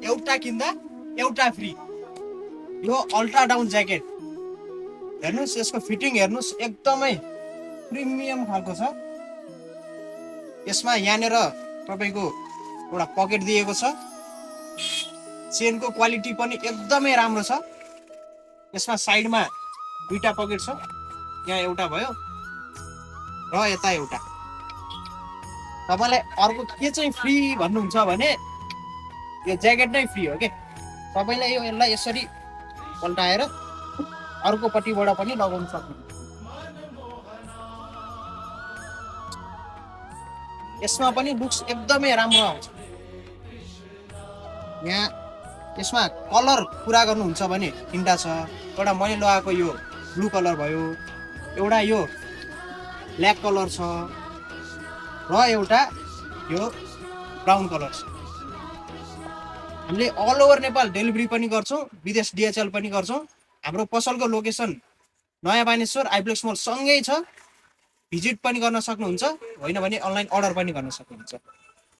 एउटा किन्दा एउटा फ्री। यो अल्ट्रा डाउन ज्याकेट हेर्नुस्, यसको फिटिङ हेर्नुस्, एकदमै प्रिमियम खालको छ। यसमा यहाँनिर तपाईको एउटा पकेट दिएको छ। चेनको क्वालिटी पनि एकदमै राम्रो छ। यसमा साइडमा दुईटा पकेट छ, यहाँ एउटा भयो र यता एउटा। तपाईलाई अर्को के चाहिँ फ्री भन्नुहुन्छ भने यो ज्याकेट नै फ्री हो के। तपाईले यो यसलाई यसरी पल्टाएर अर्कोपट्टिबाट पनि लगाउन सक्नुहुन्छ। यसमा पनि लुक्स एकदमै राम्रो आउँछ। यहाँ यसमा कलर कुरा गर्नुहुन्छ भने तीनटा छ। एउटा मैले लगाएको यो ब्लू कलर भयो, एउटा यो ब्ल्याक कलर छ र एउटा यो ब्राउन कलर छ। हामीले अल ओभर नेपाल डेलिभरी पनि गर्छौँ, विदेश DHL पनि गर्छौँ। हाम्रो पसलको लोकेसन नयाँ बानेश्वर आइप्लेक्स मल सँगै छ। भिजिट पनि गर्न सक्नुहुन्छ, होइन भने अनलाइन अर्डर पनि गर्न सक्नुहुन्छ।